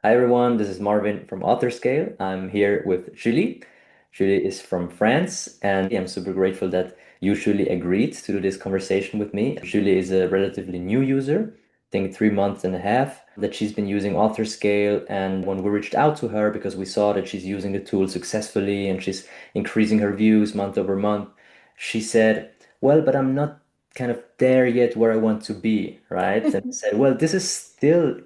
Hi everyone, this is Marvin from AuthorScale. I'm here with Julie. Julie is from France, and I'm super grateful that you, Julie, agreed to do this conversation with me. Julie is a relatively new user, I think 3 months and a half that she's been using AuthorScale. And when we reached out to her because we saw that she's using the tool successfully and she's increasing her views month over month, she said, well, but I'm not kind of there yet where I want to be, right? And I said, well, this is still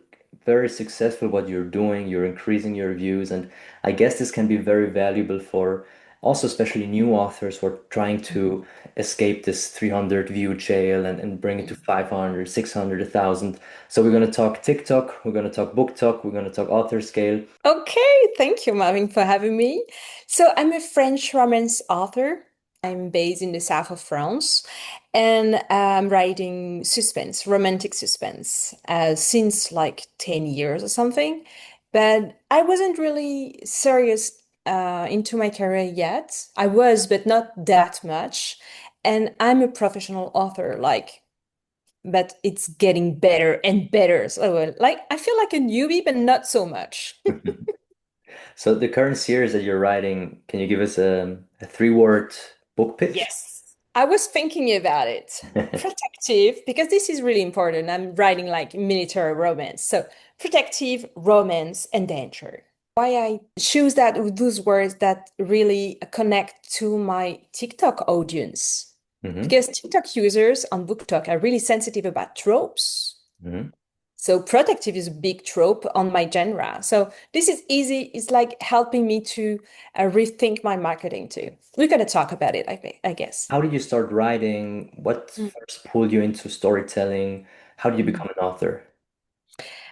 very successful what you're doing. You're increasing your views, and I guess this can be very valuable for also especially new authors who are trying to escape this 300 view jail and bring it to 500, 600, 1,000. So we're going to talk TikTok, we're going to talk BookTok, we're going to talk author scale. Okay, thank you, Marvin, for having me. So, I'm a French romance author. I'm based in the south of France, and I'm writing suspense, romantic suspense, since like 10 years or something. But I wasn't really serious into my career yet. I was, but not that much. And I'm a professional author, but it's getting better and better. So, like, I feel like a newbie, but not so much. So the current series that you're writing, can you give us a three-word book pitch? Yes, I was thinking about it. Protective, because this is really important. I'm writing like military romance. So, protective, romance, and danger. Why I choose those words that really connect to my TikTok audience. Hmm. Because TikTok users on BookTok are really sensitive about tropes. Hmm. So protective is a big trope on my genre. So this is easy. It's like helping me to rethink my marketing too. We're going to talk about it, I guess. How did you start writing? What first pulled you into storytelling? How did you Mm. become an author?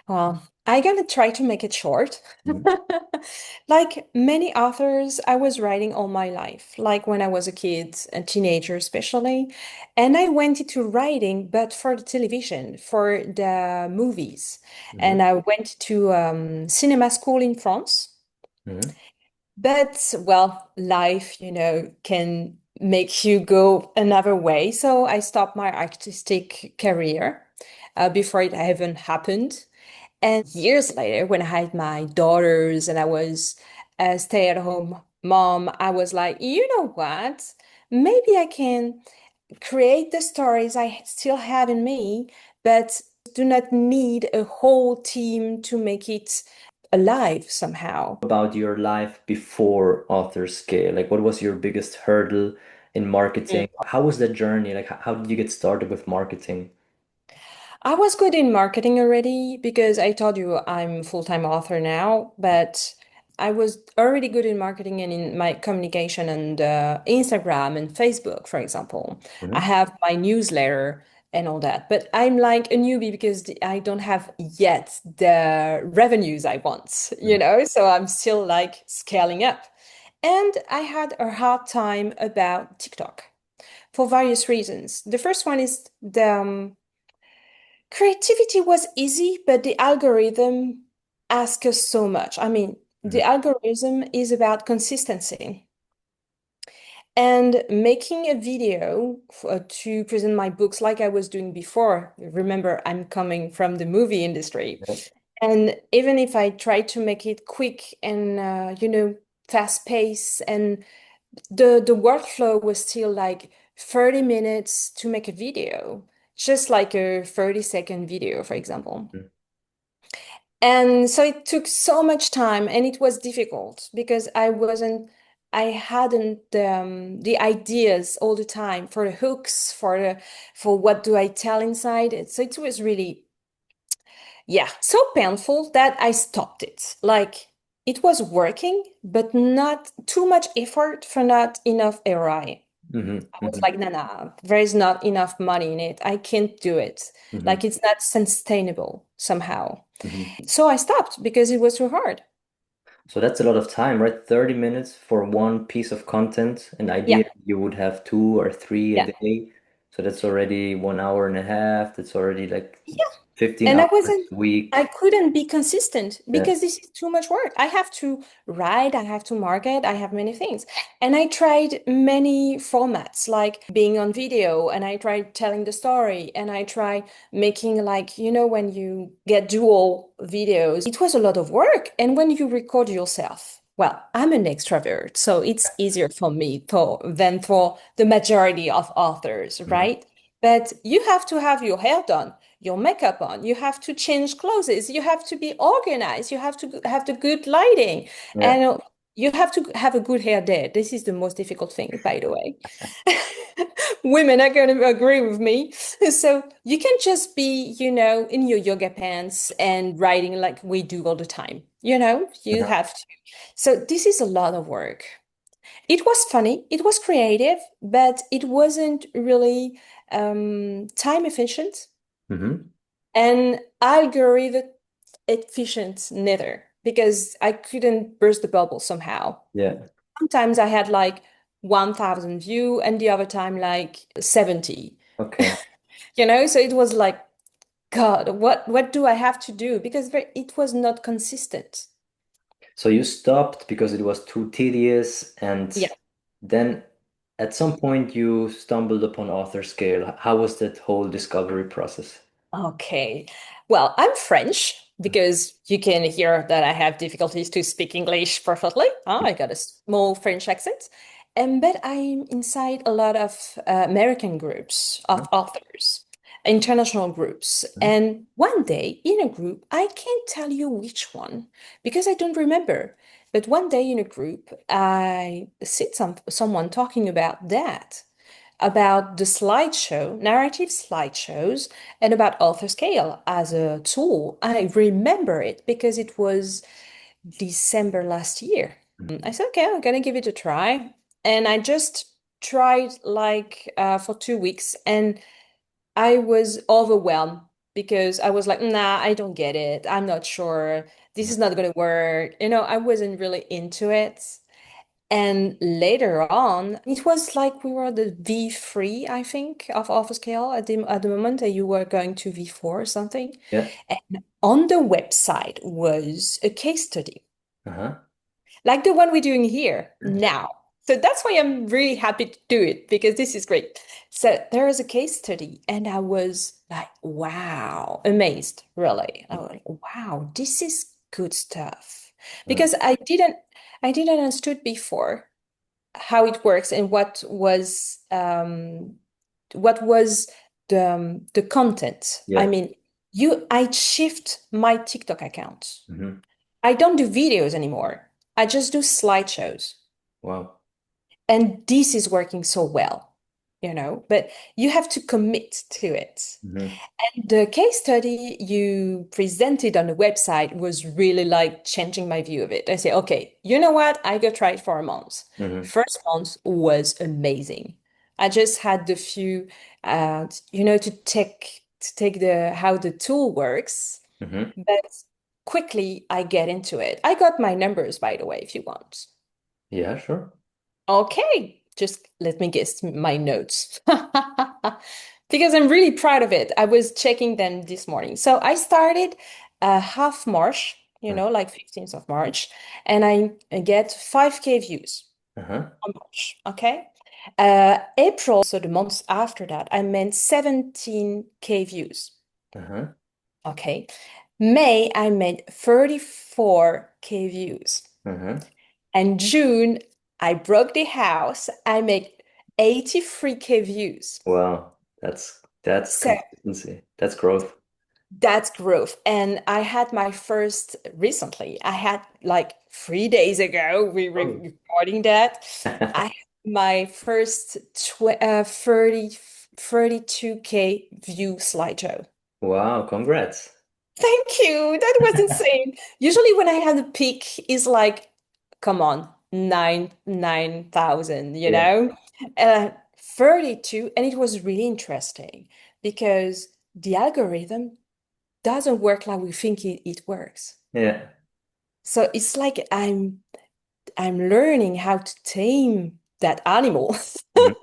Well, I'm gonna try to make it short. Mhm. Like many authors, I was writing all my life, like when I was a kid, a teenager especially. And I went into writing, but for the television, for the movies. Mhm. And I went to cinema school in France. Mhm. But, well, life, can make you go another way. So I stopped my artistic career before it even happened. And years later, when I had my daughters and I was a stay-at-home mom, I was like, you know what? Maybe I can create the stories I still have in me, but do not need a whole team to make it alive somehow. About your life before author scale, like what was your biggest hurdle in marketing? How was that journey? Like how did you get started with marketing? I was good in marketing already because I told you I'm full-time author now, but I was already good in marketing and in my communication and Instagram and Facebook, for example. I Mhm. have my newsletter and all that, but I'm like a newbie because I don't have yet the revenues I want, Mhm. So I'm still like scaling up. And I had a hard time about TikTok for various reasons. The first one is the creativity was easy, but the algorithm asks us so much. I mean, Mhm. the algorithm is about consistency and making a video to present my books like I was doing before. Remember, I'm coming from the movie industry. Yeah. And even if I try to make it quick and, fast pace, and the workflow was still like 30 minutes to make a video, just like a 30-second video, for example. Mhm. And so it took so much time and it was difficult because I hadn't the ideas all the time for the hooks, for what do I tell inside it. So it was really, yeah, so painful that I stopped it. Like it was working, but not too much effort for not enough ROI. Mhm. I was Mhm. like, nah, there is not enough money in it. I can't do it. Mhm. Like it's not sustainable somehow. Mhm. So I stopped because it was too hard. So that's a lot of time, right? 30 minutes for one piece of content. An Yeah, idea you would have two or three a yeah, day. So that's already 1 hour and a half. That's already like yeah. 15 And I hours wasn't, a I week. couldn't be consistent Yeah. because this is too much work. I have to write, I have to market, I have many things. And I tried many formats, like being on video, and I tried telling the story, and I tried making like, when you get dual videos, it was a lot of work. And when you record yourself, well, I'm an extrovert, so it's easier for me than for the majority of authors, Mhm. right? But you have to have your hair done, your makeup on, you have to change clothes, you have to be organized, you have to have the good lighting, Yeah. and you have to have a good hair day. This is the most difficult thing, by the way. Women are going to agree with me. So you can just be, in your yoga pants and writing like we do all the time. You Uh-huh. have to. So this is a lot of work. It was funny, it was creative, but it wasn't really time efficient Hmm. and algorithm efficient neither, because I couldn't burst the bubble somehow. Yeah. Sometimes I had like 1,000 view and the other time like 70. Okay. So it was like, God, what do I have to do? Because it was not consistent. So you stopped because it was too tedious, and Yeah. then at some point you stumbled upon AuthorScale. How was that whole discovery process? Okay. Well, I'm French because you can hear that I have difficulties to speak English perfectly. I got a small French accent. And but I'm inside a lot of American groups of Uh-huh. authors, international groups. Uh-huh. And one day in a group, I can't tell you which one because I don't remember. But one day in a group, I see someone talking about that, about the slideshow, narrative slideshows, and about AuthorScale as a tool. I remember it because it was December last year. I said, okay, I'm gonna give it a try. And I just tried like for 2 weeks, and I was overwhelmed because I was like, nah, I don't get it. I'm not sure. This is not gonna work. I wasn't really into it. And later on, it was like we were the V3, I think, of AuthorScale at the moment, and you were going to V4 or something. Yeah. And on the website was a case study, Uh-huh. like the one we're doing here now. So that's why I'm really happy to do it because this is great. So there is a case study, and I was like, wow, amazed, really. I was like, wow, this is good stuff. Uh-huh. Because I didn't understood before how it works and what was the content. I Yeah. mean, I shift my TikTok account. Hmm. I don't do videos anymore. I just do slideshows. Wow. And this is working so well, but you have to commit to it. Hmm. The case study you presented on the website was really like changing my view of it. I say, okay, you know what? I go try it for a month. Hmm. First month was amazing. I just had the few, to take the how the tool works, Hmm. but quickly I get into it. I got my numbers, by the way, if you want. Yeah, sure. Okay, just let me guess my notes. Because I'm really proud of it. I was checking them this morning. So I started half March, like 15th of March, and I get 5K views Uh-huh. on March. Okay. April, so the months after that, I meant 17K views. Uh-huh. Okay. May, I made 34K views. Uh-huh. And June, I broke the house. I made 83K views. Wow. That's So consistency. That's growth. that's growth. And I had my first recently. I had like 3 days ago, we were Oh. recording that. I had my first 32K view slideshow. Wow, congrats. Thank you. That was insane. Usually when I have a peak is like, come on, 9,000, Yeah. 32, and it was really interesting because the algorithm doesn't work like we think it works. Yeah. So it's like I'm learning how to tame that animal. Mhm.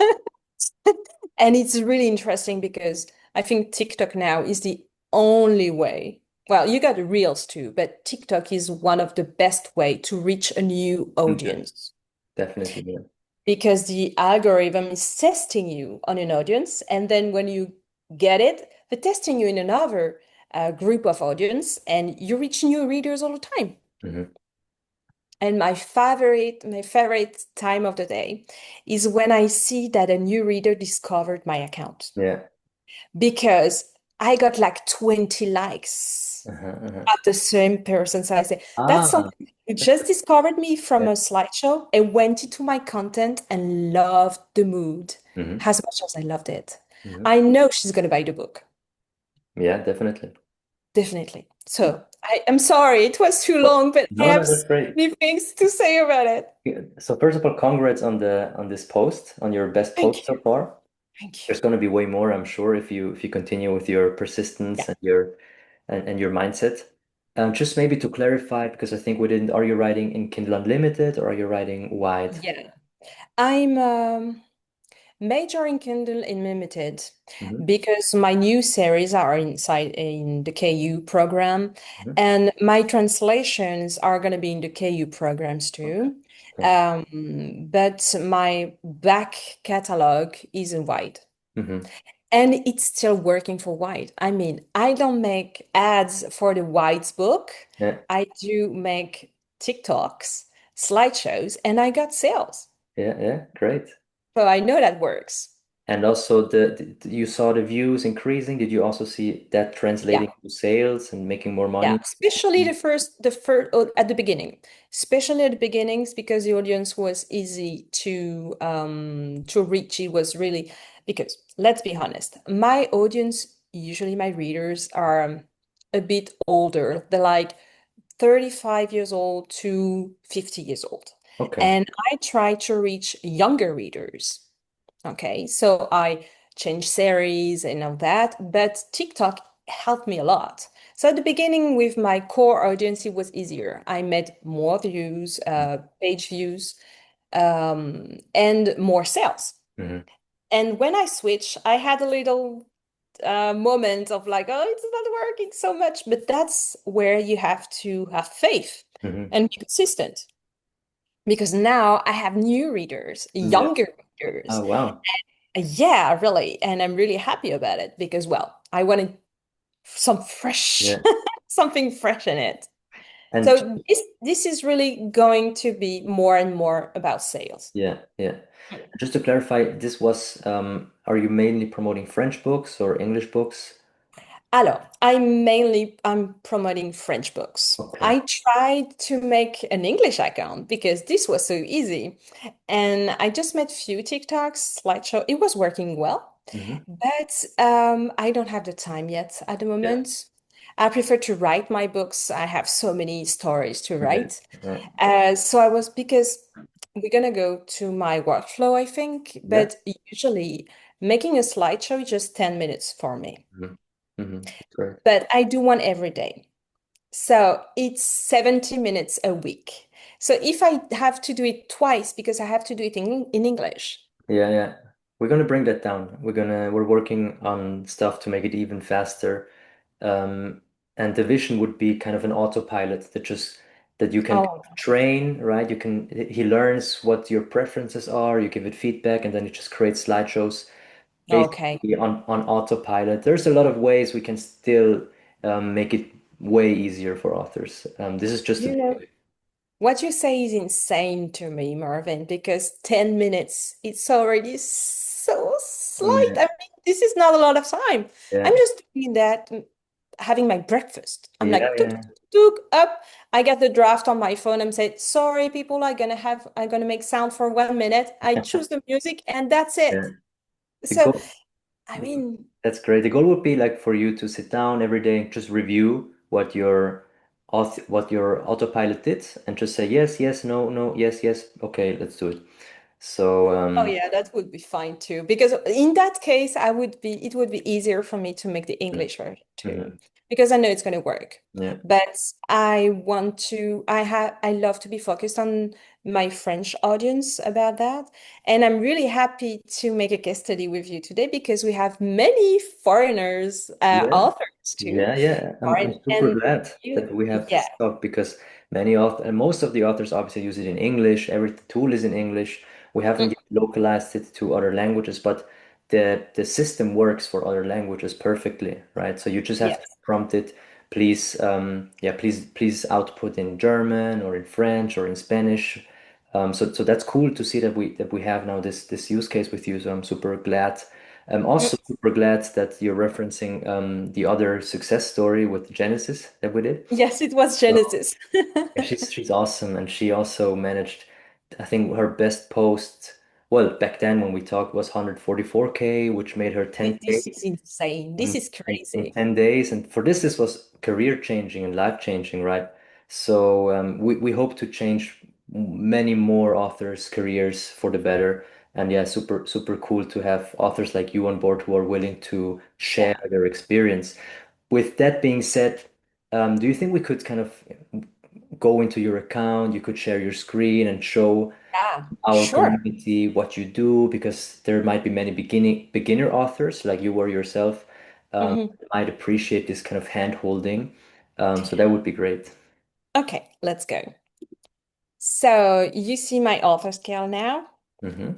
And it's really interesting because I think TikTok now is the only way. Well, you got Reels too, but TikTok is one of the best way to reach a new Mhm. audience Definitely. Yeah. because the algorithm is testing you on an audience, and then when you get it, they're testing you in another group of audience, and you reach new readers all the time. Hmm. And my favorite time of the day is when I see that a new reader discovered my account Yeah. because I got like 20 likes Uh-huh, uh-huh. at the same person. So I say, that's Ah, something who just discovered me from yeah. a slideshow and went into my content and loved the mood Hmm. as much as I loved it. Hmm. I know she's going to buy the book, Yeah, definitely. definitely. So I'm sorry, it was too Well, long, but I no, have no, so that's great. many things to say about it. Yeah. So first of all, congrats on this post, on your best post Thank so you. far. Thank you. There's going to be way more, I'm sure, if you continue with your persistence Yeah. and your mindset. Just maybe to clarify, because I think we didn't, are you writing in Kindle Unlimited or are you writing wide? Yeah. I'm majoring Kindle Unlimited Hmm. because my new series are inside in the KU program, Hmm. and my translations are going to be in the KU programs Okay. too. Okay. But my back catalog is in white. Hmm. And it's still working for White. I mean, I don't make ads for the White's book. Yeah. I do make TikToks, slideshows, and I got sales. Yeah. Yeah. Great. So I know that works. And also you saw the views increasing. Did you also see that Yeah. translating to sales and making more Yeah, money? especially the first at the beginning, especially at the beginnings because the audience was easy to reach. It was really because let's be honest, my audience, usually my readers are a bit older. They're like 35 years old to 50 years old. Okay. And I try to reach younger readers. Okay, so I changed series and all that, but TikTok helped me a lot. So at the beginning, with my core audience, it was easier. I made more views, page views, and more sales. Hmm. And when I switched, I had a little moment of like, oh, it's not working so much. But that's where you have to have faith Hmm. and be consistent. Because now I have new readers, Yeah. younger readers. Oh, wow. Yeah, really. And I'm really happy about it because, well, I wanted some fresh, Yeah. something fresh in it. And So this is really going to be more and more about sales. yeah, yeah. Just to clarify, this was, are you mainly promoting French books or English books? Alors, I'm promoting French books. Okay. I tried to make an English account because this was so easy. And I just made few TikToks, slideshow. It was working well, Hmm. but I don't have the time yet at the Yeah. moment. I prefer to write my books. I have so many stories to Yeah. write. Yeah. So I was because we're gonna go to my workflow, I think, Yeah. but usually making a slideshow is just 10 minutes for me. Hmm. Hmm. Great. But I do one every day. So it's 70 minutes a week. So if I have to do it twice because I have to do it in English. Yeah, yeah. We're gonna bring that down. We're working on stuff to make it even faster. Um, and the vision would be kind of an autopilot that you can Oh, train, right? He learns what your preferences are, you give it feedback, and then it just creates slideshows okay. basically on autopilot. There's a lot of ways we can still make it way easier for authors. This is just You the know, beginning. what you say is insane to me, Marvin, because 10 minutes, it's already so slight. Yeah, I mean, this is not a lot of time. I'm yeah, just doing that, having my breakfast. I'm yeah, like, tuk, yeah, tuk, tuk, up. I get the draft on my phone. I'm saying, sorry, people, I'm gonna make sound for 1 minute. I choose the music and that's yeah. it. The So, goal. I mean, That's great. The goal would be like for you to sit down every day and just review what your autopilot did and just say yes, yes, no, no, yes, yes. Okay, let's do it. So oh yeah, that would be fine too. Because in that case, it would be easier for me to make the mm, English version mhm. too. because I know it's going to work. Yeah. But I love to be focused on my French audience about that. And I'm really happy to make a case study with you today because we have many foreigners, Yeah. authors too. Yeah. I'm Foreign, super and glad you, that we have yeah. this talk because many authors and most of the authors obviously use it in English. Every tool is in English. We haven't Mm, yet localized it to other languages, but the system works for other languages perfectly, right? So you just have to yes. prompt it, please, please output in German or in French or in Spanish. So that's cool to see that we have now this use case with you. So I'm super glad. I'm Mm, also super glad that you're referencing the other success story with Genesis that we did. yes, it was So Genesis. yeah, she's awesome, and she also managed. I think her best post, well, back then when we talked was 144K, which made her This 10K is insane. This in is in crazy. 10 days. And for this was career changing and life changing, right? So we hope to change many more authors' careers for the better. And yeah, super cool to have authors like you on board who are willing to share Yeah. their experience. With that being said, do you think we could kind of go into your account? You could share your screen and show Yeah, our sure. community what you do, because there might be many beginner authors like you were yourself, Mhm. might appreciate this kind of hand holding. So that would be great. Okay, let's go. So you see my author scale now? Hmm.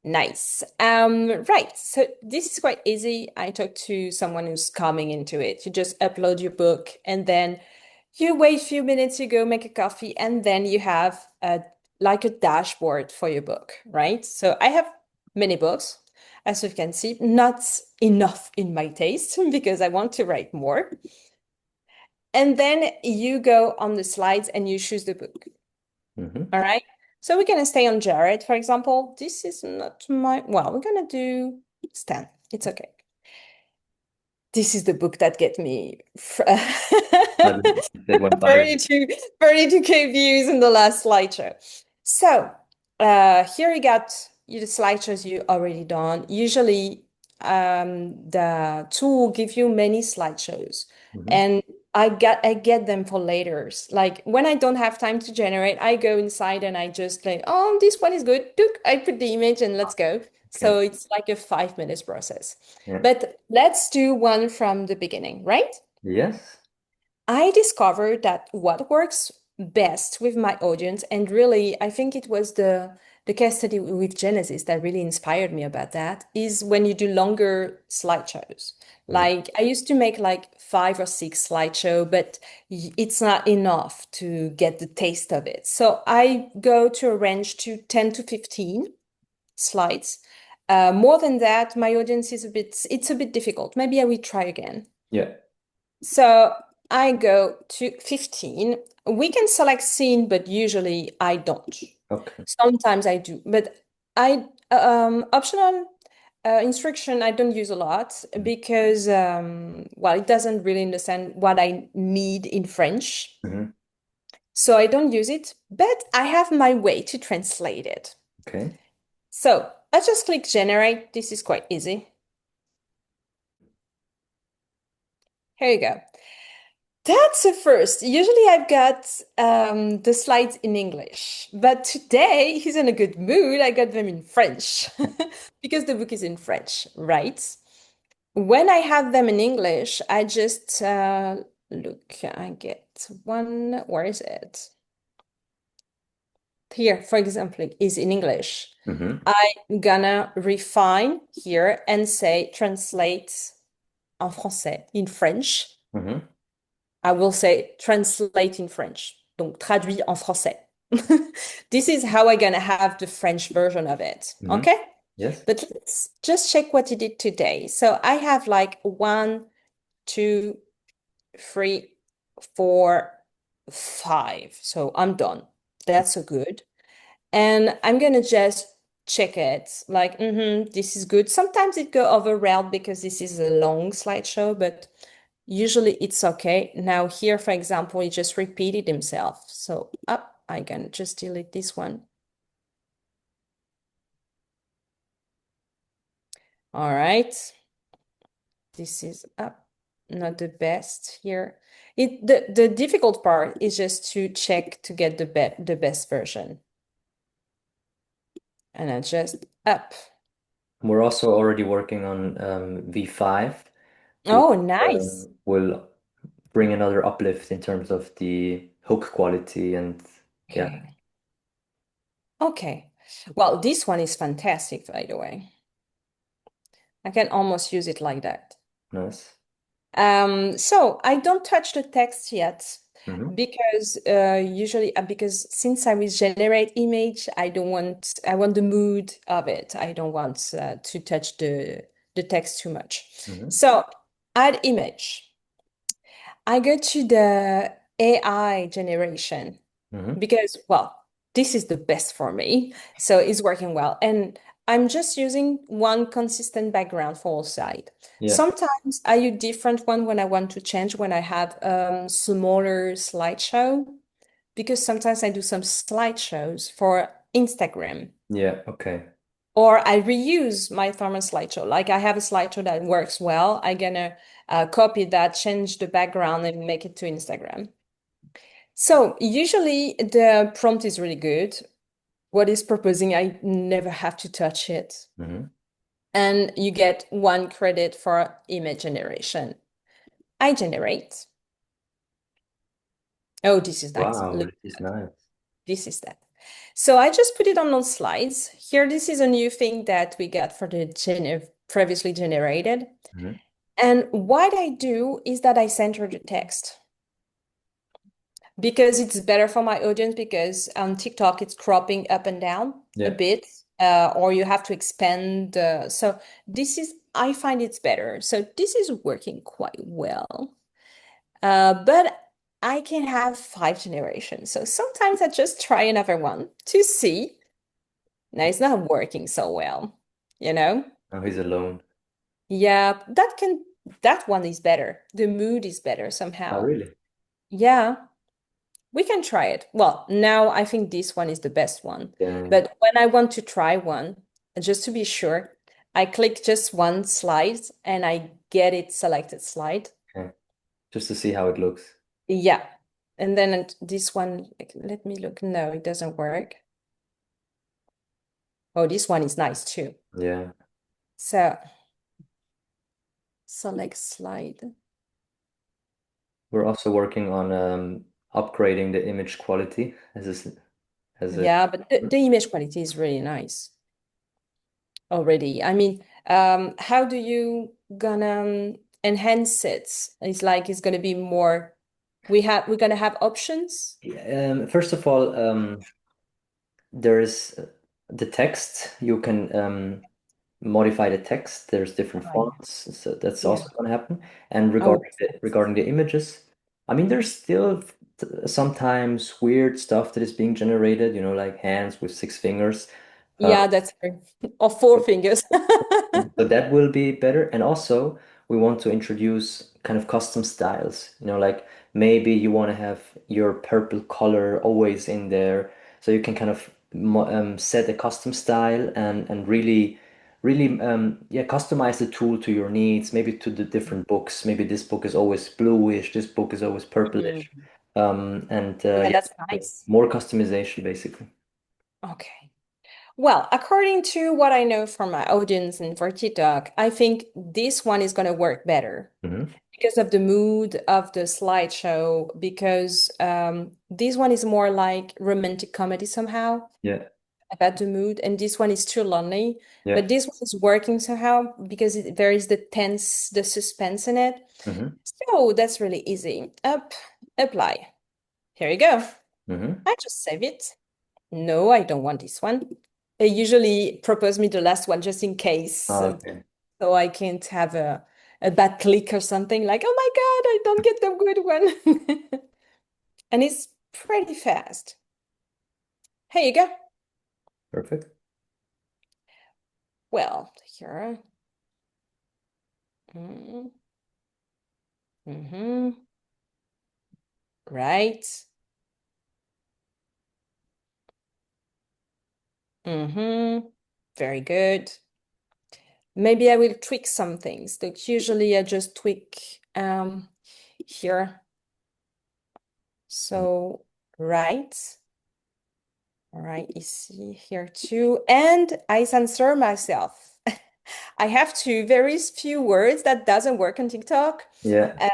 Nice. Right. So this is quite easy. I talked to someone who's coming into it. You just upload your book and then you wait a few minutes, you go make a coffee, and then you have like a dashboard for your book, right? So I have many books, as you can see, not enough in my taste because I want to write more. And then you go on the slides and you choose the book. Hmm. All right. So we're gonna stay on Jared, for example. This is not my, well, we're gonna do Stan. It's okay. This is the book that get me That went viral. 32, 32K views in the last slideshow. So here you got the slideshows you already done. Usually the tool give you many slideshows Hmm. and I get them for later. Like when I don't have time to generate, I go inside and I just like, oh, this one is good. Look, I put the image and let's go. Okay. So it's like a 5 minutes process. Yeah. But let's do one from the beginning, right? Yes. I discovered that what works best with my audience, and really, I think it was the case study with Genesis that really inspired me about that, is when you do longer slideshows. Mhm. Like I used to make like 5 or 6 slideshow, but it's not enough to get the taste of it. So I go to a range to 10 to 15 slides. More than that, my audience is it's a bit difficult. Maybe I will try again. Yeah. So I go to 15. We can select scene, but usually I don't. Okay. Sometimes I do, but I optional instruction I don't use a lot because well, it doesn't really understand what I need in French. Hmm. So I don't use it, but I have my way to translate it. Okay. So I just click generate. This is quite easy. Here you go. That's a first. Usually I've got the slides in English, but today he's in a good mood. I got them in French because the book is in French, right? When I have them in English, I just look, I get one, where is it? Here, for example, is in English. Hmm. I'm gonna refine here and say translate en français, in French. Hmm. I will say translate in French. Donc, traduit en français. This is how I'm gonna have the French version of it. Hmm. Okay? Yes. But let's just check what you did today. So I have like 1, 2, 3, 4, 5. So I'm done. That's so good. And I'm gonna just check it like, this is good. Sometimes it go overwhelmed because this is a long slideshow, but usually it's okay. Now here, for example, he just repeated himself. So up, I can just delete this one. All right. This is up. not the best here. The difficult part is just to check to get the best version. And I just up. We're also already working on V5, which Oh, nice. will bring another uplift in terms of the hook quality and yeah, Okay. Okay. Well, this one is fantastic, by the way. I can almost use it like that. nice. So I don't touch the text yet Hmm. because usually because since I will generate image, I want the mood of it. I don't want to touch the text too much. Hmm. So add image. I go to the AI generation Hmm. because, well, this is the best for me. So it's working well. And I'm just using one consistent background for all side. Yeah, Sometimes I use different one when I want to change, when I have smaller slideshow, because sometimes I do some slideshows for Instagram. yeah, okay. Or I reuse my thermal slideshow. Like I have a slideshow that works well. I'm gonna copy that, change the background, and make it to Instagram. So usually the prompt is really good. What is proposing, I never have to touch it. Hmm. And you get one credit for image generation. I generate. Oh, this is nice. Wow, Look, this is nice. this is that. So I just put it on those slides. Here, this is a new thing that we got for the previously generated. Hmm. And what I do is that I center the text because it's better for my audience because on TikTok it's cropping up and down a Yeah. bit, or you have to expand. So this is, I find it's better. So this is working quite well. But I can have 5 generations. So sometimes I just try another one to see. Now it's not working so well, you know? Now he's alone. Yeah, that one is better. The mood is better Oh, somehow. really? Yeah. We can try it. Well, now I think this one is the best one. Yeah. But when I want to try one, just to be sure, I click just one slide and I get it selected slide. Okay. Just to see how it looks. Yeah. And then this one, let me look. No, it doesn't work. Oh, this one is nice too. Yeah. So select slide. We're also working on upgrading the image quality as a Yeah, but the image quality is really nice already. I mean, how do you gonna enhance it? It's like it's gonna be more. We're gonna have options. First of all, there is the text. You can modify the text. There's different Oh, yeah. fonts, so that's Yeah. also going to happen. And Oh, regarding the images, I mean, there's still sometimes weird stuff that is being generated. Like hands with 6 fingers. Uh, yeah, that's true. Or 4 fingers. So that will be better. And also, we want to introduce kind of custom styles. Like maybe you want to have your purple color always in there, so you can kind of set a custom style and really, yeah, customize the tool to your needs. Maybe to the different books. Maybe this book is always bluish. This book is always purplish. Mm. And Yeah, yeah, that's nice. more customization basically. Okay. Well, according to what I know from my audience and for TikTok, I think this one is going to work better Hmm. because of the mood of the slideshow, because this one is more like romantic comedy somehow Yeah, about the mood, and this one is too lonely. yeah. But this one is working somehow because there is the tense, the suspense in it. Hmm. So that's really easy. Apply. Here you go. Hmm. I just save it. No, I don't want this one. They usually propose me the last one just in case, Okay, so I can't have a bad click or something like, oh my God, I don't get the good one. And it's pretty fast. Here you go. perfect. Well, here. Mm, hmm. Right. Mm-hmm. Very good. Maybe I will tweak some things. Like usually I just tweak. Um, here. So, right. All right, you see here too. And I censor myself. I have to, there is few words that doesn't work on TikTok. Yeah. uh,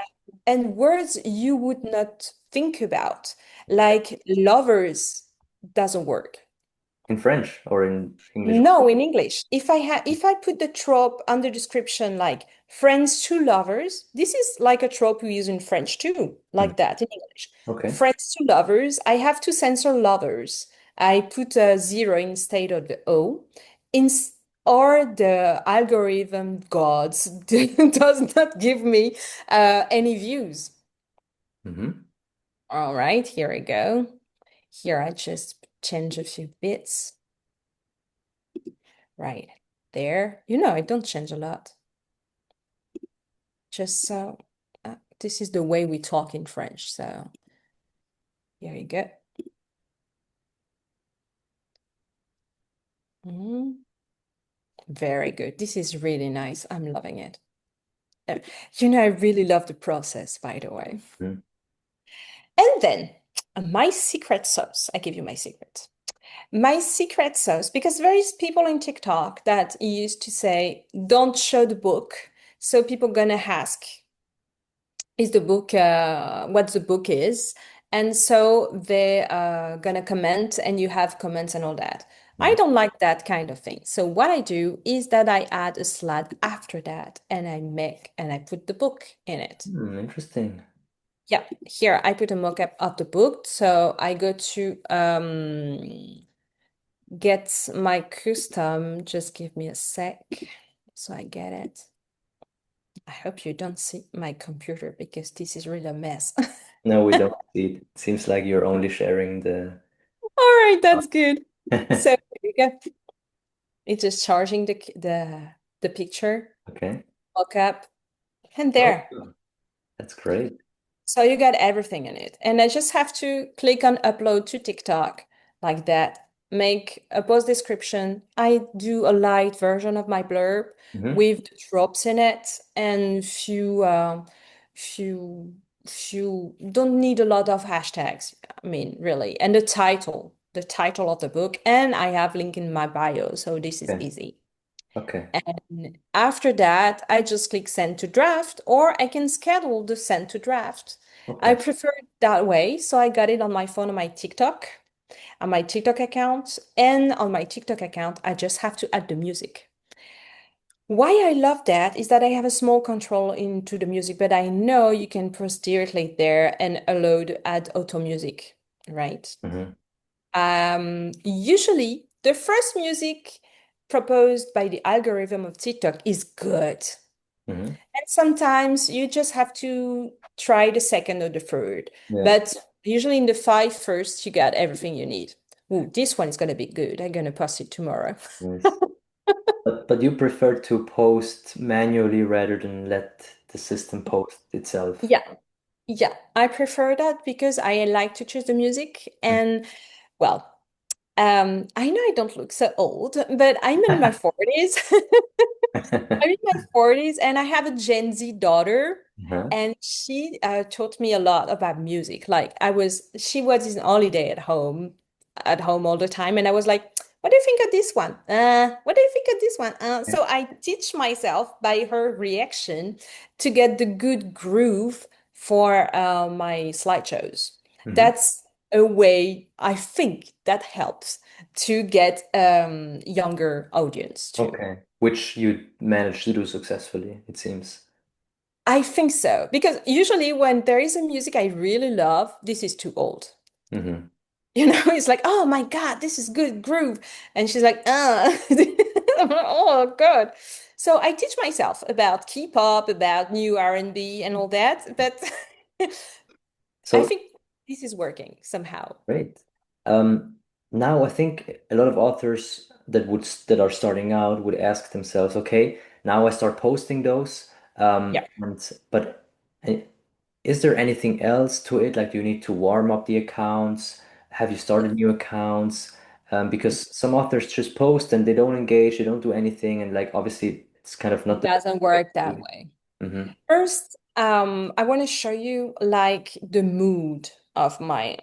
and words you would not think about, like lovers doesn't work. In French or in English? No, in English. If I put the trope on the description like friends to lovers, this is like a trope we use in French too, Hmm. like that in English. Okay. Friends to lovers, I have to censor lovers. I put a zero instead of the O. In, or the algorithm gods does not give me any views. Hmm. All right, here we go. Here I just change a few bits. Right there. I don't change a lot. Just so this is the way we talk in French. So here you go. Mhm. Very good. This is really nice. I'm loving it. Uh, I really love the process, by the way. Hmm. And then my secret sauce. I give you my secret. My secret sauce, because there is people in TikTok that used to say, don't show the book. So people gonna ask, is the book what the book is, and so they're gonna comment and you have comments and all that. I Hmm. don't like that kind of thing, so what I do is that I add a slide after that and I put the book in it. Hmm, interesting. Yeah, here I put a mock-up of the book, so I go to get my custom. Just give me a sec so I get it. I hope you don't see my computer because this is really a mess. No, we don't see it. It seems like you're only sharing the. All right, that's good. So here we go. It's just charging the picture, Okay. mockup, and Oh, there. that's great. So you got everything in it. And I just have to click on upload to TikTok like that. Make a post description. I do a light version of my blurb Hmm. with the drops in it and few few don't need a lot of hashtags. I mean, really. And the title of the book. And I have link in my bio, so this is Okay. easy. Okay. And after that, I just click send to draft, or I can schedule the send to draft. I Okay. prefer it that way. So I got it on my phone on my TikTok account. And on my TikTok account, I just have to add the music. Why I love that is that I have a small control into the music, but I know you can press directly there and allow to add auto music, right? Hmm. Usually, the first music proposed by the algorithm of TikTok is good. Hmm. And sometimes you just have to try the second or the third. Yeah. But usually in the five first, you got everything you need. Ooh, this one is going to be good. I'm going to post it tomorrow. Nice. But you prefer to post manually rather than let the system post itself. Yeah, yeah, I prefer that because I like to choose the music. And well, I know I don't look so old, but I'm in my 40s. I'm in my 40s and I have a Gen Z daughter, Uh-huh. and she taught me a lot about music. Like she was in holiday at home all the time, and I was like, what do you think of this one? What do you think of this one? So I teach myself by her reaction to get the good groove for my slideshows. Hmm. That's a way I think that helps to get younger audience too. Okay. Which you managed to do successfully, it seems. I think so, because usually when there is a music I really love, this is too old. Hmm. It's like, oh my God, this is good groove. And she's like, oh God. So I teach myself about K-pop, about new R&B and all that, but I So think this is working somehow. great. Um, Now I think a lot of authors that are starting out would ask themselves, okay, now I start posting those. Yeah. But uh, is there anything else to it? Like, do you need to warm up the accounts? Have you started new accounts? Because some authors just post and they don't engage, they don't do anything, and like obviously it's kind of not It the best doesn't way work to that do way. it. Hmm. First, I want to show you like the mood of my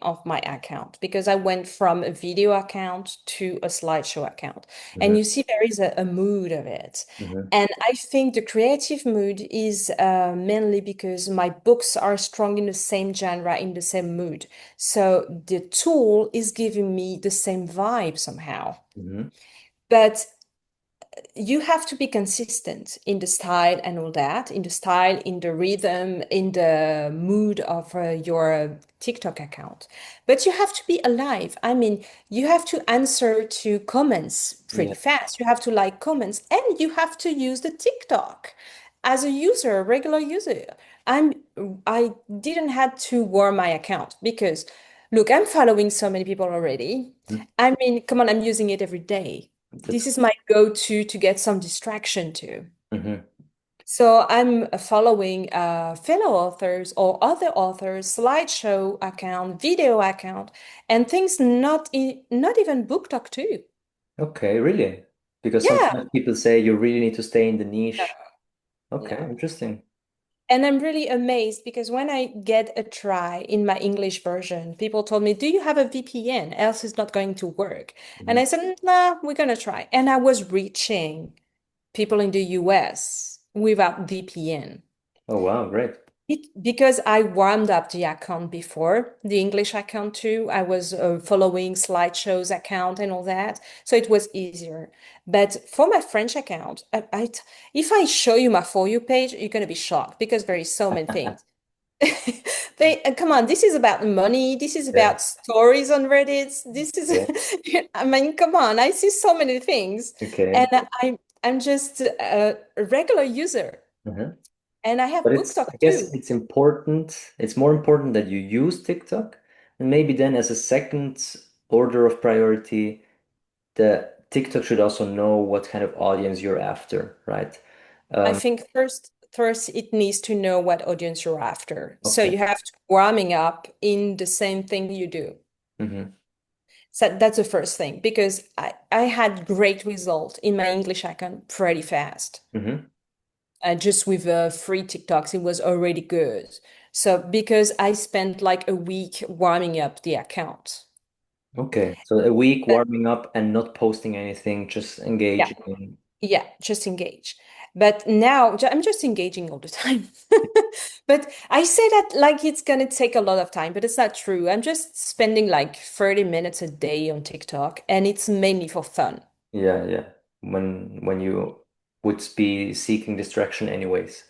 account because I went from a video account to a slideshow account. Hmm. And you see there is a mood of it. Hmm. And I think the creative mood is mainly because my books are strong in the same genre, in the same mood. So the tool is giving me the same vibe somehow. Hmm. But you have to be consistent in the style and all that, in the style, in the rhythm, in the mood of your TikTok account. But you have to be alive. I mean, you have to answer to comments pretty Yeah. fast. You have to like comments and you have to use the TikTok as a user, a regular user. I'm I didn't have to warm my account because look, I'm following so many people already. Mhm. I mean, come on, I'm using it every day. That's. This is my go-to to get some distraction too. Hmm. So I'm following fellow authors or other authors, slideshow account, video account, and things not even BookTok too. Okay, really? Because Yeah. sometimes people say you really need to stay in the No, niche. Okay, no. interesting. And I'm really amazed because when I get a try in my English version, people told me, "Do you have a VPN? Else it's not going to work." And I Hmm. said, "Nah, we're gonna try." And I was reaching people in the US without VPN. Oh, wow, great. Because I warmed up the account before, the English account too. I was following slideshows account and all that, so it was easier. But for my French account, if I show you my For You page, you're gonna be shocked because there is so many things. Come on, this is about money. This is Yeah, about stories on Reddit. This is, yeah. I mean, come on, I see so many things, and Okay. I'm just a regular user, Uh-huh. and I have But it's, BookTok I guess too. it's important, it's more important that you use TikTok. And maybe then as a second order of priority, the TikTok should also know what kind of audience you're after, right? I Um, think first it needs to know what audience you're after. So okay. you have to warming up in the same thing you do. Hmm. So that's the first thing because I had great result in my English account pretty fast. Hmm. Just with free TikToks, it was already good. So because I spent like a week warming up the account. Okay. So a week warming up and not posting anything, just Yeah. engaging. Yeah, just engage. But now I'm just engaging all the time. But I say that like it's gonna take a lot of time, but it's not true. I'm just spending like 30 minutes a day on TikTok, and it's mainly for fun. Yeah, yeah. When you would be seeking distraction anyways.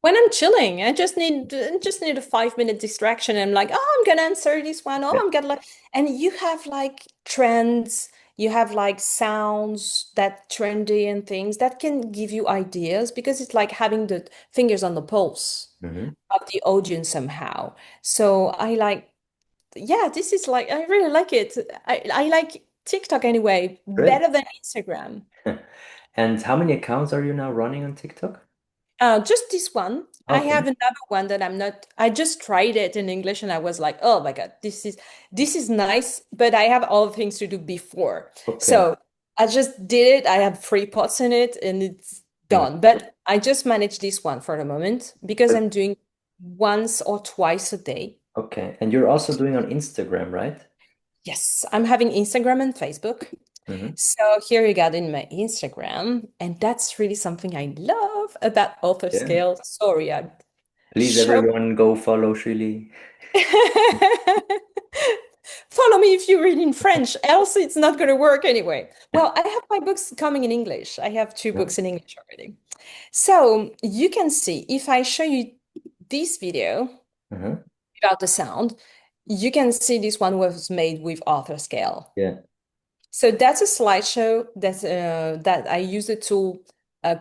When I'm chilling, I just need a 5 minute distraction. I'm like, oh, I'm gonna answer this one. Oh, Yeah. I'm gonna like, and you have like trends, you have like sounds that trendy and things that can give you ideas because it's like having the fingers on the pulse Hmm. of the audience somehow. So I like, yeah, this is like, I really like it. I like TikTok anyway, Great. better than Instagram. And how many accounts are you now running on TikTok? Just this one. I Okay. have another one that I'm not. I just tried it in English and I was like, oh my God, this is nice, but I have all the things to do before. Okay. So I just did it. I have 3 pots in it and it's Mm. done. But I just manage this one for the moment because But- I'm doing once or twice a day. Okay. And you're also doing on Instagram, right? Yes, I'm having Instagram and Facebook. Hmm. So here you got in my Instagram, and that's really something I love about Yeah. AuthorScale. Sorry, I Please, show. everyone, go follow Shuli. Follow me if you read in French, else it's not going to work anyway. Well, I have my books coming in English. I have two Yeah. books in English already. So you can see if I show you this video Uh-huh. without the sound, you can see this one was made with AuthorScale. Yeah. So that's a slideshow that I use it to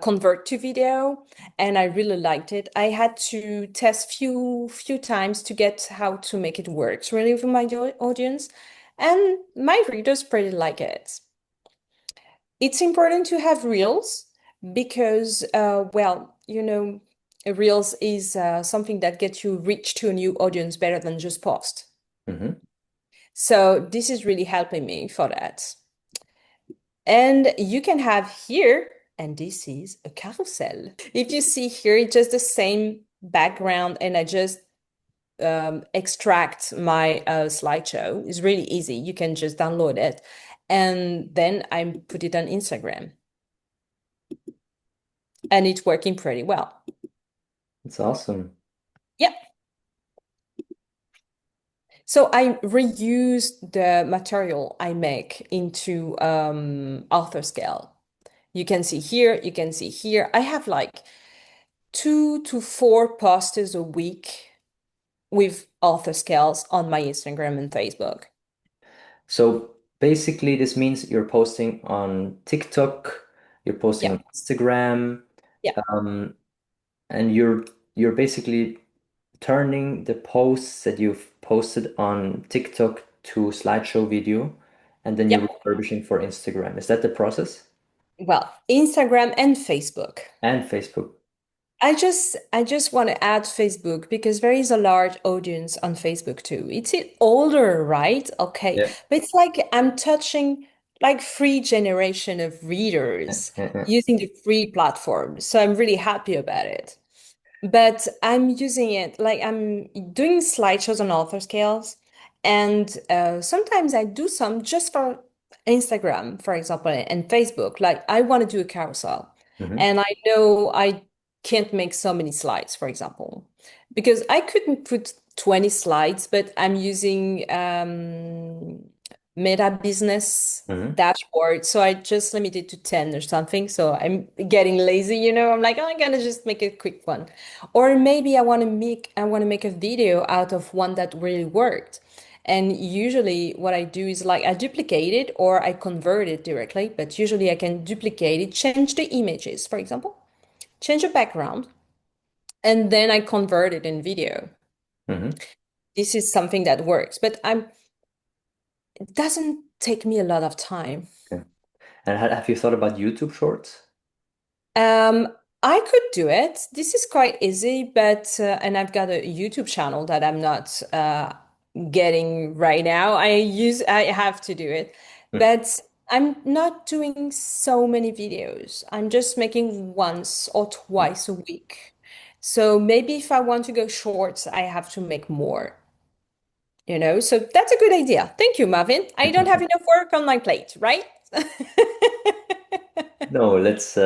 convert to video, and I really liked it. I had to test few times to get how to make it work really for my audience, and my readers pretty like it. It's important to have reels because, well, reels is something that gets you reach to a new audience better than just post. Hmm. So this is really helping me for that. And you can have here, and this is a carousel. If you see here, it's just the same background and I just extract my slideshow. It's really easy. You can just download it. And then I put it on Instagram. And it's working pretty well. It's awesome. Yeah. So I reuse the material I make into AuthorScale. You can see here, you can see here. I have like 2 to 4 posters a week with AuthorScales on my Instagram and Facebook. So basically, this means you're posting on TikTok, you're posting Yeah, on Instagram, yeah, um, and you're basically turning the posts that you've posted on TikTok to slideshow video, and then you're yeah. refurbishing for Instagram. Is that the process? Well, Instagram and Facebook. And Facebook. I just want to add Facebook because there is a large audience on Facebook too. It's older, right? Okay. Yeah. But it's like I'm touching like free generation of readers Yeah. using the free platform. So I'm really happy about it. But I'm using it like I'm doing slideshows on author scales, and sometimes I do some just for Instagram, for example, and Facebook. Like I want to do a carousel, Hmm. and I know I can't make so many slides, for example, because I couldn't put 20 slides, but I'm using Meta Business Hmm. dashboard. So I just limited to 10 or something. So I'm getting lazy. I'm like, oh, I'm gonna just make a quick one. Or maybe I want to make a video out of one that really worked. And usually what I do is like I duplicate it or I convert it directly, but usually I can duplicate it, change the images, for example, change the background, and then I convert it in video. Hmm. This is something that works, but it doesn't take me a lot of time. Okay. And have you thought about YouTube Shorts? Um, I could do it. This is quite easy, but and I've got a YouTube channel that I'm not getting right now. I have to do it, Hmm. but I'm not doing so many videos. I'm just making once or twice a week. So maybe if I want to go shorts, I have to make more. So that's a good idea. Thank you, Marvin. I don't have enough work on my plate, right? No, let's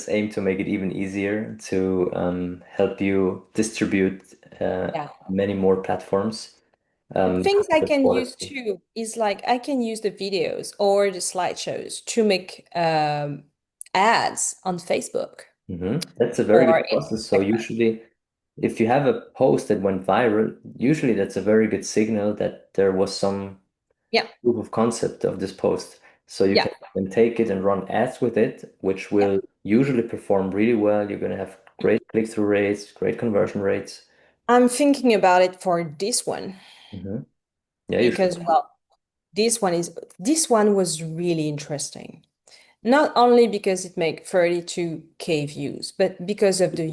aim to make it even easier to help you distribute Yeah. many more platforms. Things I The can use quality. too is like I can use the videos or the slideshows to make ads on Facebook That's a very or good process. So Instagram. usually, if you have a post that went viral, usually that's a very good signal that there was some Yeah, proof of concept of this post. So you yeah, can then take it and run ads with it, which yeah. will usually perform really well. You're going to have great click-through rates, great conversion rates. I'm thinking about it for this one Hmm. Yeah, you should. because, well, this one was really interesting. Not only because it made 32K views, but because of the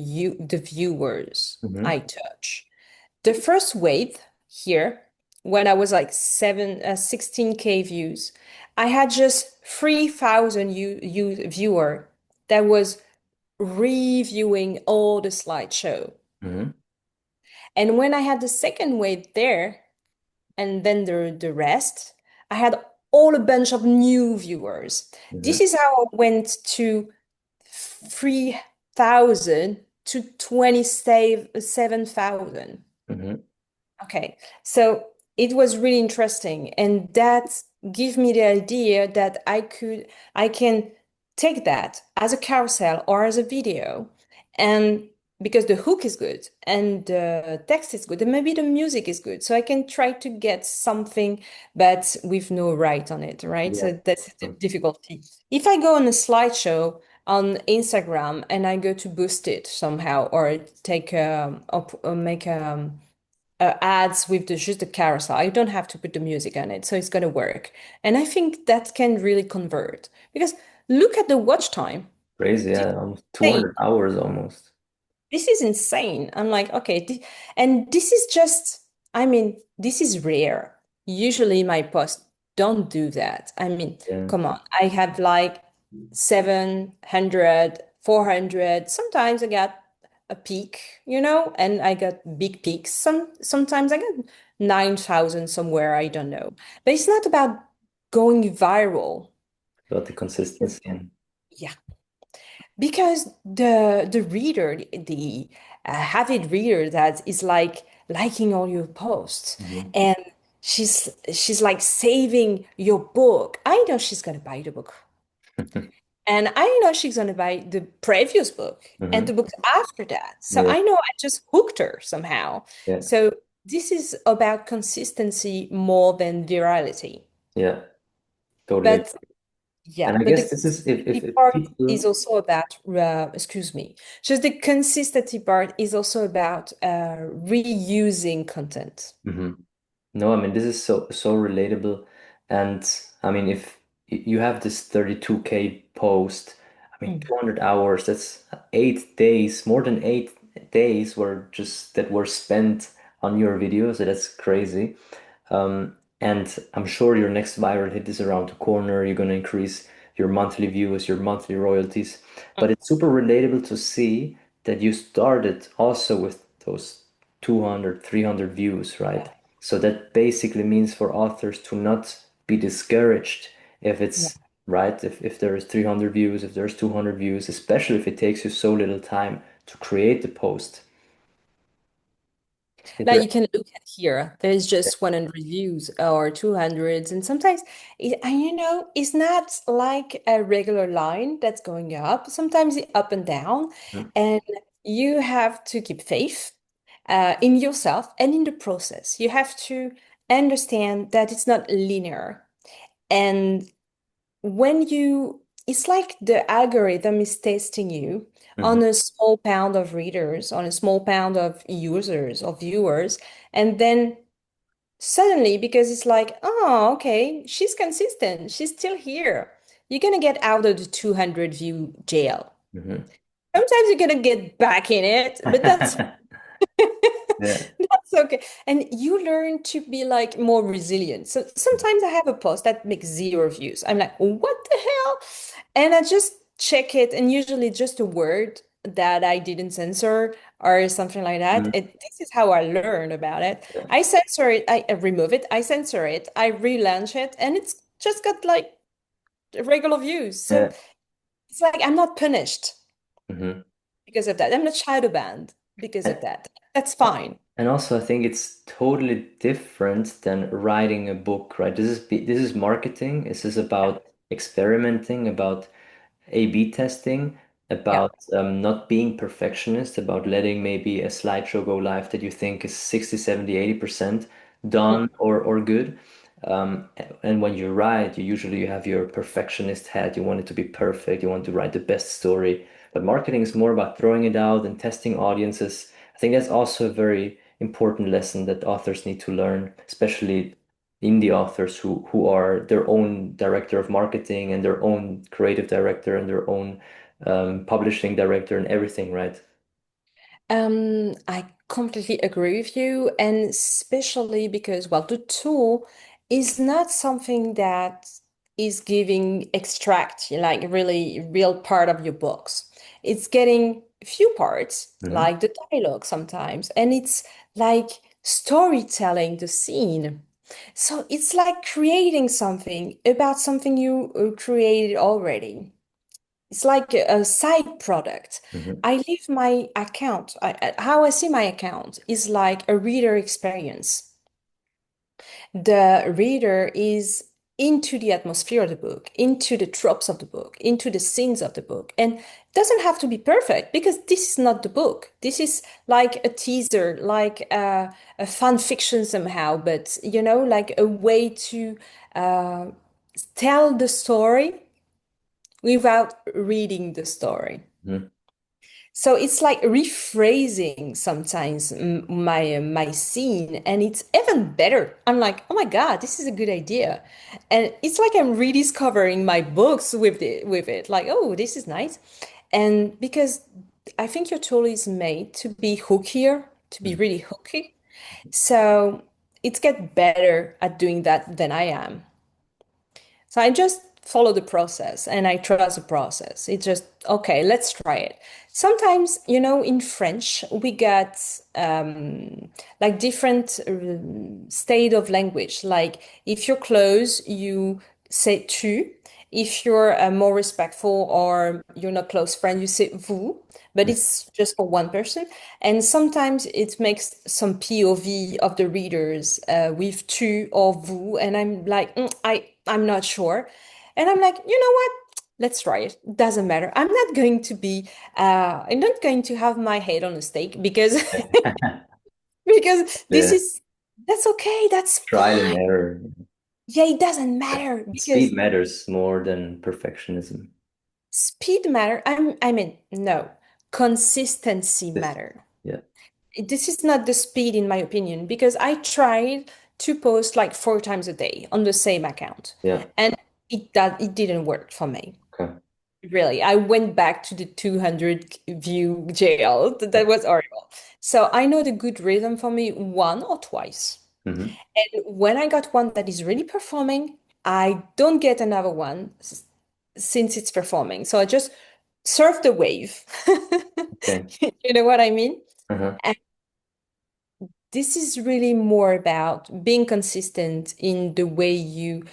viewers Hmm. I touch. The first wave here, when I was like 16K views, I had just 3,000 viewer that was reviewing all the slideshow. Hmm. And when I had the second wave there, and then the rest, I had all a bunch of new viewers. Hmm. This is how I went to 3,000 to 27,000. Hmm. Okay, so it was really interesting, and that gave me the idea that I can take that as a carousel or as a video, and because the hook is good and the text is good, and maybe the music is good, so I can try to get something, but with no right on it, right? Yeah. So that's the difficulty. If I go on a slideshow on Instagram and I go to boost it somehow, or take or make ads with just the carousel. I don't have to put the music on it, so it's gonna work. And I think that can really convert because look at the watch time. Crazy. This Yeah, is almost insane. 200 hours almost. This is insane. I'm like, okay, and this is just, I mean, this is rare. Usually my posts don't do that. I mean, Yeah. come on. I have like 700, 400. Sometimes I got a peak, and I got big peaks. Sometimes I get 9,000 somewhere, I don't know. But it's not about going viral. About the consistency and Yeah, because the reader, the avid reader that is like liking all your posts, Mhm. and she's like saving your book. I know she's gonna buy the book. And I know she's going to buy the previous book and Mhm. the books after that. So Yeah, I know I just hooked her somehow. yeah, So this is about consistency more than virality. yeah, totally. But yeah, And I but the guess this is if consistency if part is people. also about, excuse me, just the consistency part is also about reusing content. Mhm. No, I mean this is so relatable, and I mean if you have this 32K post, I mean Mm. 200 hours, that's 8 days, more than 8 days were spent on your video, so that's crazy. And I'm sure your next viral hit is around the corner. You're gonna increase your monthly views, your monthly royalties, but it's super relatable to see that you started also with those 200, 300 views, right? Yeah. So that basically means for authors to not be discouraged if Yeah. it's right, if there is 300 views, if there's 200 views, especially if it takes you so little time to create the post. Is Now there? you can look at here. There's just 100 views or 200s, and sometimes, and it's not like a regular line that's going up. Sometimes it's up and down, Mhm, and you have to keep faith in yourself and in the process. You have to understand that it's not linear, and it's like the algorithm is testing you mhm, on a small pound of readers, on a small pound of users or viewers, and then suddenly, because it's like, oh, okay, she's consistent, she's still here, you're gonna get out of the 200 view jail. mhm. Sometimes you're gonna get back in it, but that's Yeah. that's okay. And you learn to be like more resilient. So sometimes I have a post that makes zero views. I'm like, what the hell? And I just check it, and usually just a word that I didn't censor or something like that. Mhm. This is how I learn about it. Yeah. I censor it, I remove it, I censor it, I relaunch it, and it's just got like regular views. So Yeah. it's like I'm not punished Mhm. because of that. I'm not shadow banned because of And, that. That's fine. and also, I think it's totally different than writing a book, right? This is marketing. This is about experimenting, about A/B testing, Yeah. about not being perfectionist, about letting maybe a slideshow go live that you think is 60, 70, 80% Mm. done or good. And when you write, you have your perfectionist hat. You want it to be perfect. You want to write the best story. But marketing is more about throwing it out and testing audiences. I think that's also a very important lesson that authors need to learn, especially indie authors who are their own director of marketing and their own creative director and their own publishing director and everything, right? I completely agree with you, and especially because, well, the tool is not something that is giving extract, like really real part of your books. It's getting few parts, Hmm. like the dialogue sometimes, and it's like storytelling the scene. So it's like creating something about something you created already. It's like a side product. Hmm. I leave my account. How I see my account is like a reader experience. The reader is into the atmosphere of the book, into the tropes of the book, into the scenes of the book. And it doesn't have to be perfect because this is not the book. This is like a teaser, like a fan fiction somehow, but like a way to uh, tell the story without reading the story. Hmm. So it's like rephrasing sometimes my scene, and it's even better. I'm like, oh my God, this is a good idea, and it's like I'm rediscovering my books with it. Like, oh, this is nice, and because I think your tool is made to be hookier, to be really hooky, so it's get better at doing that than I am. So I just follow the process and I trust the process. It's just, okay, let's try it. Sometimes, in French, we got like different state of language. Like if you're close, you say tu. If you're more respectful or you're not close friend, you say vous, but it's just for one person. And sometimes it makes some POV of the readers with tu or vous, and I'm like, I'm not sure. And I'm like, you know what? Let's try it. Doesn't matter. I'm not going to have my head on a stake because because Yeah, that's okay. That's trial and fine. error. Yeah, it doesn't Yeah. matter Speed because matters more than perfectionism. speed matter. I mean, no, consistency Yes. matter. Yeah, This is not the speed, in my opinion, because I tried to post like 4 times a day on the same account, yeah. and it didn't work for me. Okay. Really, I went back to the 200 view jail. That was horrible. So I know the good rhythm for me one or twice. Mm-hmm. And when I got one that is really performing, I don't get another one since it's performing. So I just surf the wave. Okay. You know what I mean? Uh-huh. And this is really more about being consistent in the way you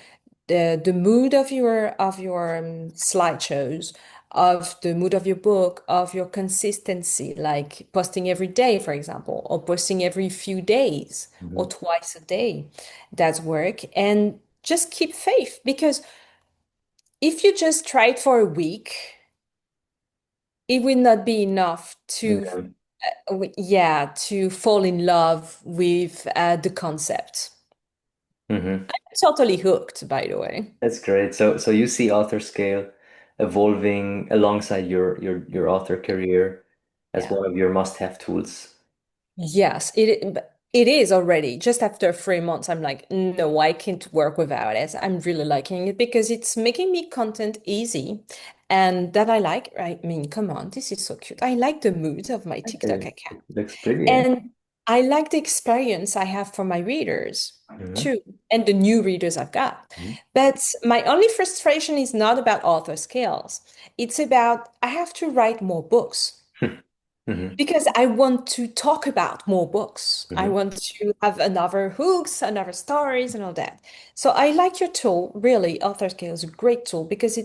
the mood of your slideshows, of the mood of your book, of your consistency, like posting every day, for example, or posting every few days or Mm-hmm. twice a day. That's work. And just keep faith because if you just try it for a week, it will not be enough to, Yeah. yeah, to fall in love with the concept. Mm-hmm. Totally hooked, by the way. That's great. So you see author scale evolving alongside your author career as Yeah. one of your must-have tools. Yes, it is already. Just after 3 months, I'm like, no, I can't work without it. I'm really liking it because it's making me content easy and that I like. I mean, come on, this is so cute. I like the mood of my TikTok Okay. account. Looks pretty, eh? And I like the experience I have for my readers Mm-hmm. too, and the new readers I've got. But my only frustration is not about author skills. It's about I have to write more books Mm-hmm. because I want to talk about more books. I Mm-hmm. want to have another hooks, another stories, and all that. So I like your tool. Really, AuthorScale is a great tool because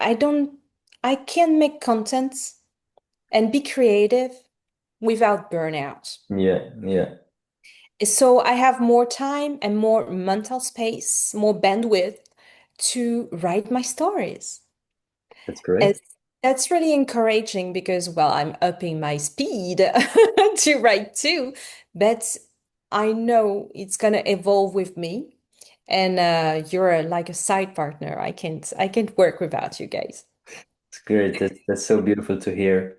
I don't, I can make content and be creative without burnout. Yeah, yeah. So I have more time and more mental space, more bandwidth to write my stories. That's great. And that's really encouraging because, well, I'm upping my speed to write too, but I know it's gonna evolve with me. And you're like a side partner. I can't work without you guys. It's great. That's so beautiful to hear.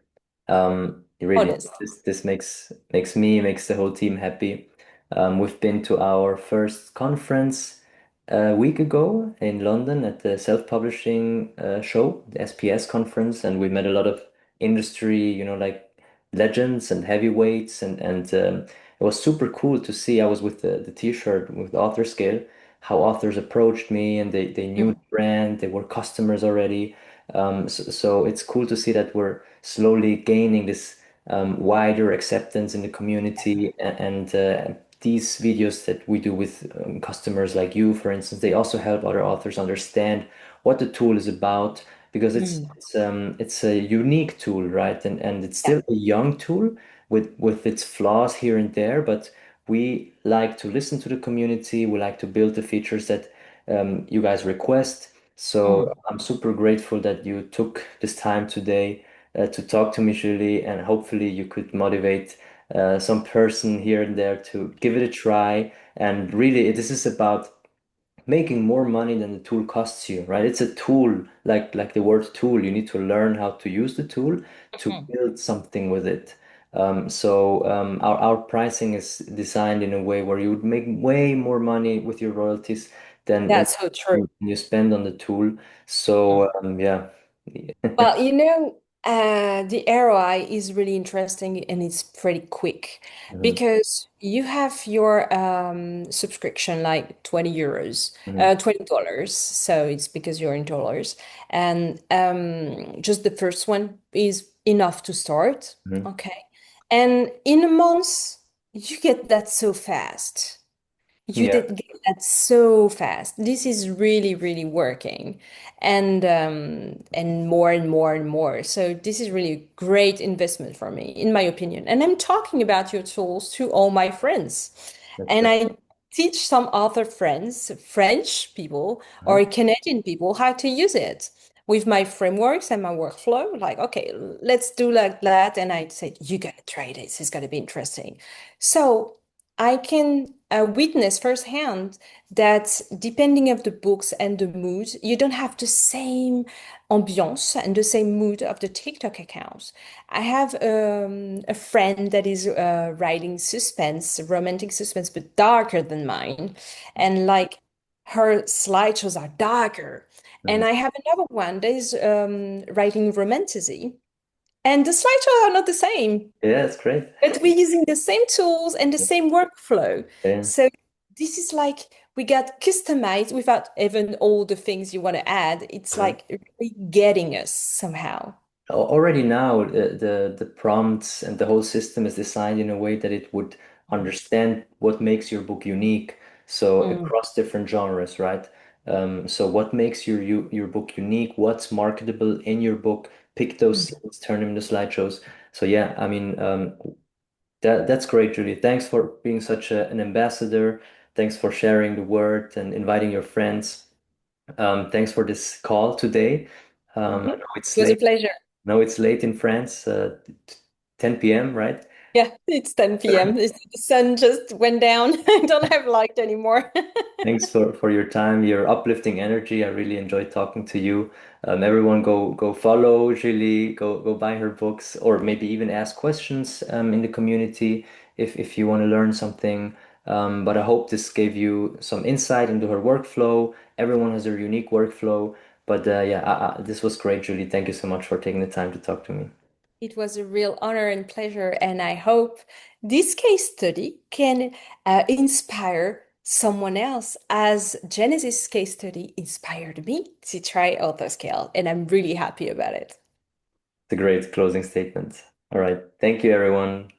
Really, Honest. this makes me, makes the whole team happy. We've been to our first conference a week ago in London at the self-publishing show, the SPS conference, and we met a lot of industry, like legends and heavyweights, and it was super cool to see. I was with the T-shirt with AuthorScale, how authors approached me and they knew the Mm, brand, they were customers already. So it's cool to see that we're slowly gaining this wider acceptance in the community, and these videos that we do with customers like you, for instance, they also help other authors understand what the tool is about because it's mm, it's um it's a unique tool, right? And it's yeah. still a young tool with its flaws here and there, but we like to listen to the community. We like to build the features that you guys request. So Mm. I'm super grateful that you took this time today to talk to me, Julie, and hopefully you could motivate some person here and there to give it a try. And really, this is about making more money than the tool costs you, right? It's a tool, like the word tool. You need to learn how to use the tool to Mhm. build something with it. Our pricing is designed in a way where you would make way more money with your royalties than That's so true. you spend on the tool. Mm. So yeah. Well, The ROI is really interesting and it's pretty quick Hmm. because you have your subscription like 20 euros, Hmm. $20. So it's because you're in dollars. And just the first one is enough to start. Hmm. Okay. And in a month, you get that so fast. You Yeah, did get that so fast. This is really, really working, and more and more and more. So this is really a great investment for me, in my opinion. And I'm talking about your tools to all my friends, that's and great. I teach some other friends, French people Uh-huh. or Canadian people, how to use it with my frameworks and my workflow. Like, okay, let's do like that, and I said, you gotta try this. It's gonna be interesting. So. I can witness firsthand that depending of the books and the mood, you don't have the same ambiance and the same mood of the TikTok accounts. I have a friend that is writing suspense, romantic suspense, but darker than mine, and like her slideshows are darker. Hmm. And I have another one that is writing romantasy, and the slideshows are not the same. Yeah, it's great. But we're using the same tools and the same workflow. Yeah. So this is like we got customized without even all the things you want to add. It's Uh-huh. like really getting us somehow. Already now, the prompts and the whole system is designed in a way that it would understand what makes your book unique. So Mm, across different genres, right? So what makes your book unique? What's marketable in your book? Pick those mm. scenes, turn them into slideshows. So yeah, I mean, that's great, Julie. Thanks for being such an ambassador. Thanks for sharing the word and inviting your friends. Thanks for this call today. I Mhm. know it's It was a late. pleasure. No, it's late in France, 10 p.m., right? Yeah, it's 10 p.m. The sun just went down. I don't have light anymore. Thanks for your time, your uplifting energy. I really enjoyed talking to you. Everyone go follow Julie, go buy her books, or maybe even ask questions in the community if you want to learn something. But I hope this gave you some insight into her workflow. Everyone has their unique workflow. But yeah, this was great, Julie. Thank you so much for taking the time to talk to me. It was a real honor and pleasure, and I hope this case study can inspire someone else as Genesis case study inspired me to try AuthorScale, and I'm really happy about it. It's a great closing statement. All right. Thank you, everyone.